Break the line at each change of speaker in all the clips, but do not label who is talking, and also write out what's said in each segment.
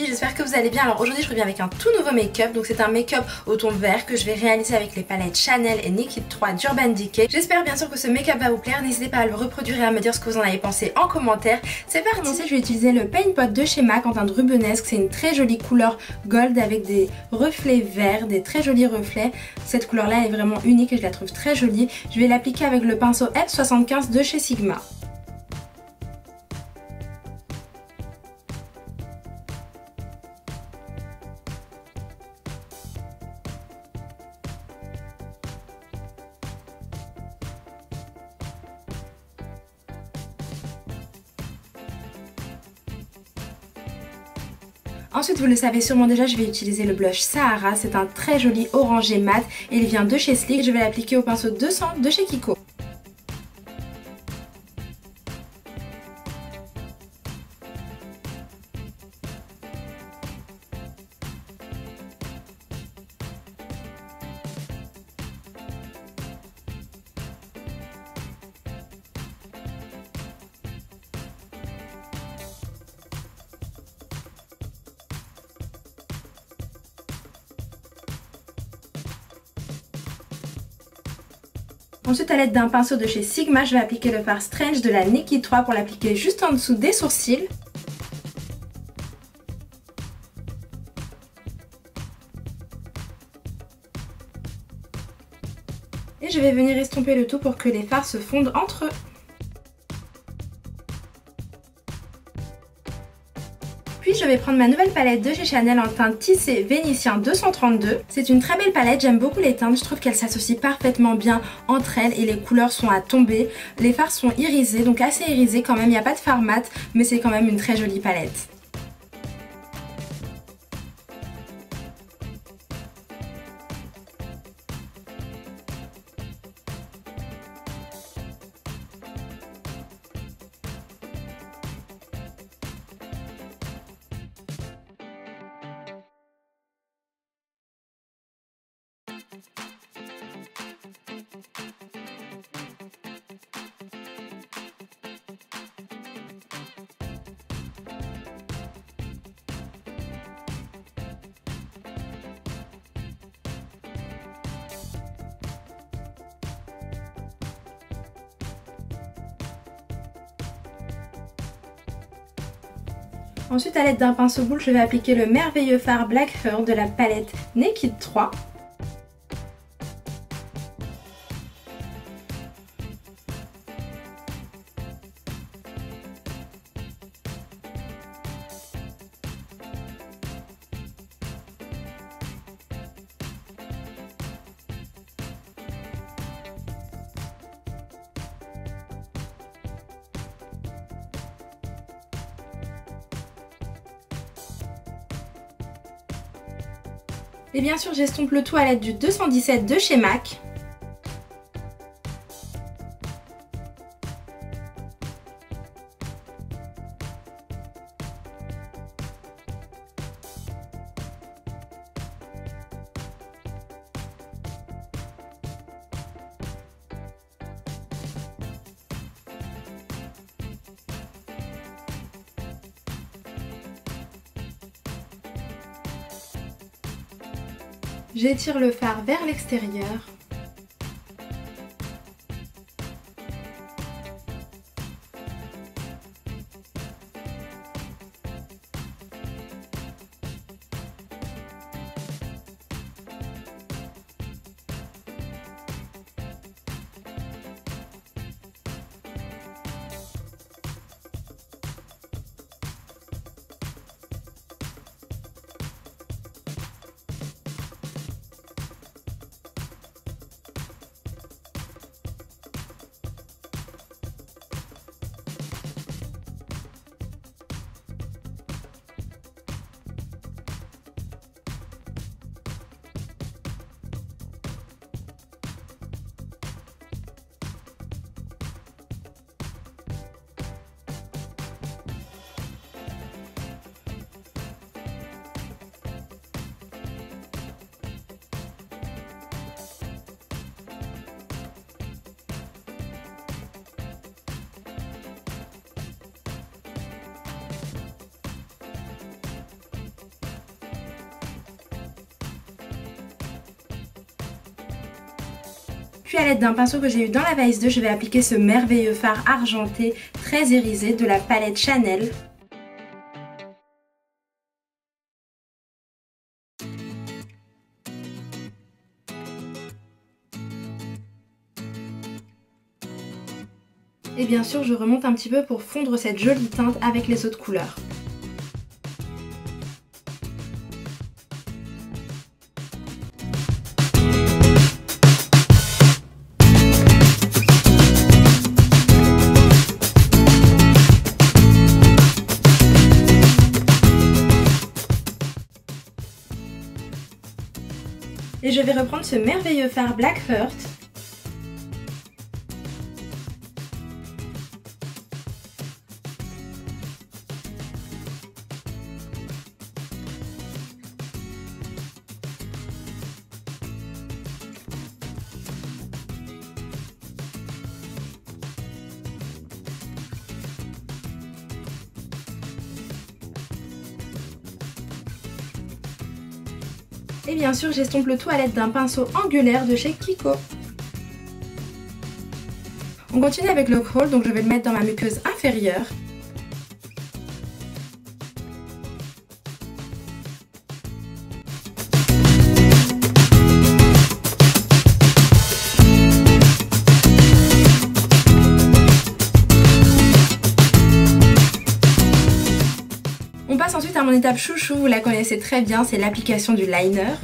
J'espère que vous allez bien. Alors aujourd'hui je reviens avec un tout nouveau make-up. Donc c'est un make-up au ton vert que je vais réaliser avec les palettes Chanel et Naked 3 d'Urban Decay. J'espère bien sûr que ce make-up va vous plaire. N'hésitez pas à le reproduire et à me dire ce que vous en avez pensé en commentaire. C'est parti. Pour commencer, je vais utiliser le Paint Pot de chez MAC en teinte rubenesque. C'est une très jolie couleur gold avec des reflets verts, des très jolis reflets. Cette couleur là est vraiment unique et je la trouve très jolie. Je vais l'appliquer avec le pinceau F75 de chez Sigma. Ensuite, vous le savez sûrement déjà, je vais utiliser le blush Sahara. C'est un très joli orangé mat et il vient de chez Sleek. Je vais l'appliquer au pinceau 200 de chez Kiko. Ensuite, à l'aide d'un pinceau de chez Sigma, je vais appliquer le fard Strange de la Naked 3 pour l'appliquer juste en dessous des sourcils. Et je vais venir estomper le tout pour que les fards se fondent entre eux. Puis je vais prendre ma nouvelle palette de chez Chanel en teinte tissé vénitien 232. C'est une très belle palette, j'aime beaucoup les teintes, je trouve qu'elles s'associent parfaitement bien entre elles et les couleurs sont à tomber. Les fards sont irisés, donc assez irisés quand même, il n'y a pas de fard mat, mais c'est quand même une très jolie palette. Ensuite, à l'aide d'un pinceau boule, je vais appliquer le merveilleux fard Black Fur de la palette Naked 3. Et bien sûr, j'estompe le tout à l'aide du 217 de chez MAC. J'étire le fard vers l'extérieur. Puis à l'aide d'un pinceau que j'ai eu dans la Vice 2, je vais appliquer ce merveilleux fard argenté très irisé de la palette Chanel. Et bien sûr, je remonte un petit peu pour fondre cette jolie teinte avec les autres couleurs. Et je vais reprendre ce merveilleux fard Black Heart. Et bien sûr, j'estompe le tout à l'aide d'un pinceau angulaire de chez Kiko. On continue avec le crawl, donc je vais le mettre dans ma muqueuse inférieure. On passe ensuite à mon étape chouchou, vous la connaissez très bien, c'est l'application du liner.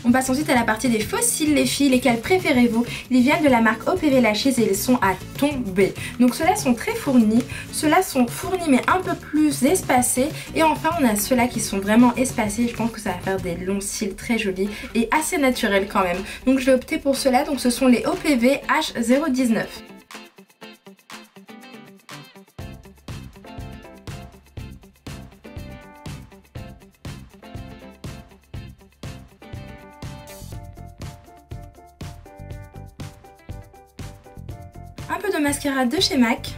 On passe ensuite à la partie des faux cils les filles, lesquels préférez-vous? Ils viennent de la marque OPV Lashes et ils sont à tomber. Donc ceux-là sont très fournis, ceux-là sont fournis mais un peu plus espacés. Et enfin on a ceux-là qui sont vraiment espacés, je pense que ça va faire des longs cils très jolis et assez naturels quand même. Donc je vais opter pour ceux-là, donc ce sont les OPV H019. Un peu de mascara de chez MAC.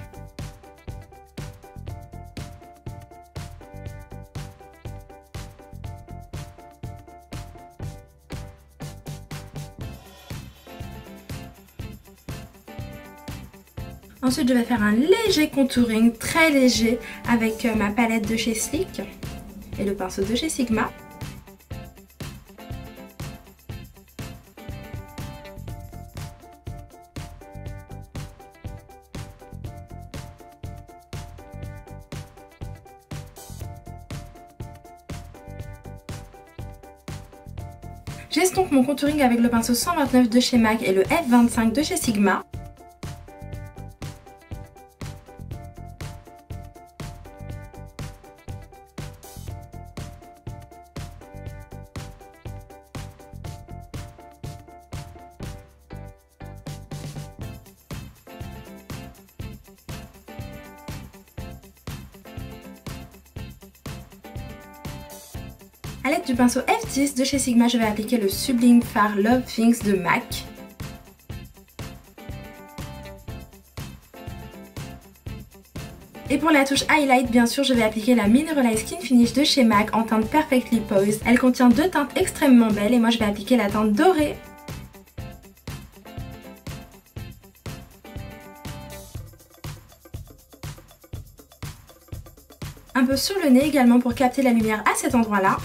Ensuite je vais faire un léger contouring, très léger, avec ma palette de chez Sleek et le pinceau de chez Sigma. J'estompe mon contouring avec le pinceau 129 de chez MAC et le F25 de chez Sigma. A l'aide du pinceau F10 de chez Sigma, je vais appliquer le sublime fard Love Things de MAC. Et pour la touche highlight, bien sûr, je vais appliquer la Mineralized Skin Finish de chez MAC en teinte Perfectly Posed. Elle contient deux teintes extrêmement belles et moi je vais appliquer la teinte dorée. Un peu sur le nez également pour capter la lumière à cet endroit-là.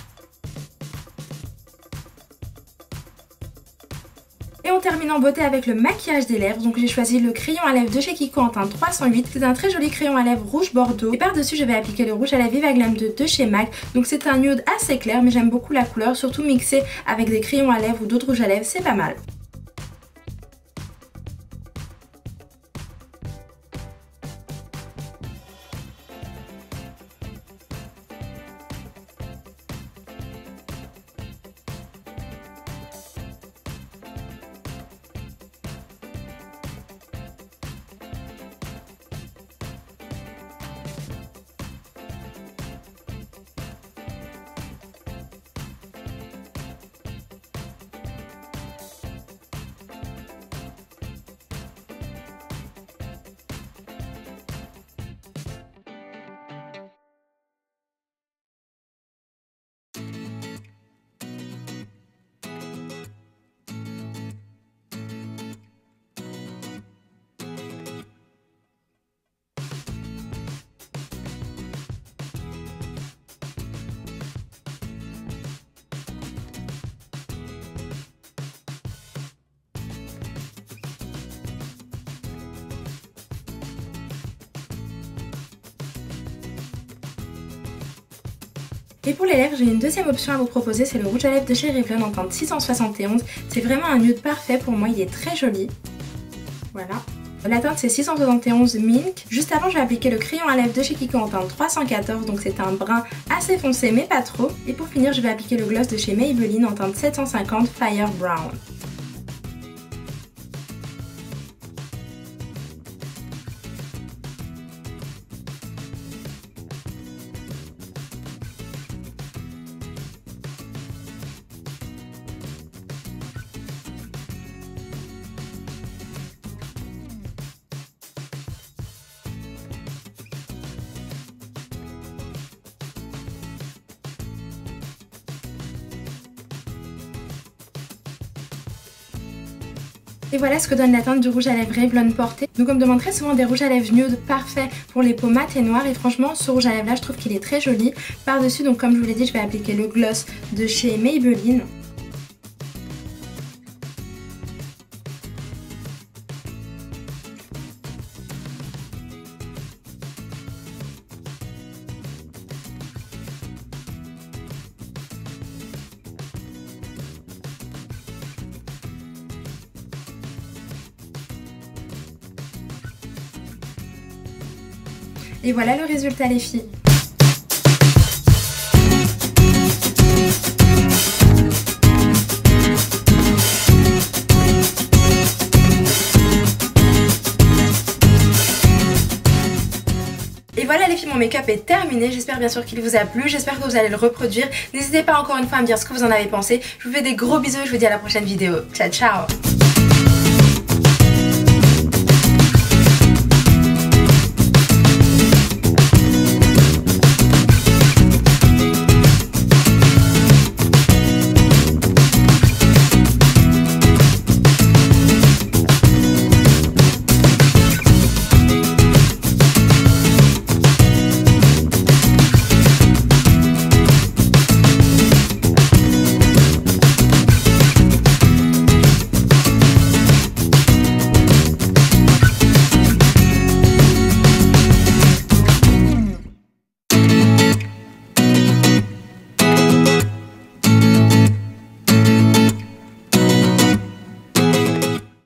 Et on termine en beauté avec le maquillage des lèvres. Donc j'ai choisi le crayon à lèvres de chez Kiko en teinte 308. C'est un très joli crayon à lèvres rouge bordeaux. Et par-dessus je vais appliquer le rouge à lèvres Viva Glam 2 de chez MAC. Donc c'est un nude assez clair mais j'aime beaucoup la couleur. Surtout mixé avec des crayons à lèvres ou d'autres rouges à lèvres, c'est pas mal. Et pour les lèvres, j'ai une deuxième option à vous proposer, c'est le rouge à lèvres de chez Revlon en teinte 671. C'est vraiment un nude parfait pour moi, il est très joli. Voilà. La teinte c'est 671 Mink. Juste avant je vais appliquer le crayon à lèvres de chez Kiko en teinte 314, donc c'est un brun assez foncé mais pas trop. Et pour finir je vais appliquer le gloss de chez Maybelline en teinte 750 Fire Brown. Et voilà ce que donne la teinte du rouge à lèvres Revlon Porté. Donc on me demande très souvent des rouges à lèvres nude parfaits pour les peaux mates et noires. Et franchement ce rouge à lèvres là je trouve qu'il est très joli. Par dessus donc comme je vous l'ai dit je vais appliquer le gloss de chez Maybelline. Et voilà le résultat les filles. Et voilà les filles, mon make-up est terminé, j'espère bien sûr qu'il vous a plu, j'espère que vous allez le reproduire. N'hésitez pas encore une fois à me dire ce que vous en avez pensé. Je vous fais des gros bisous et je vous dis à la prochaine vidéo. Ciao ciao.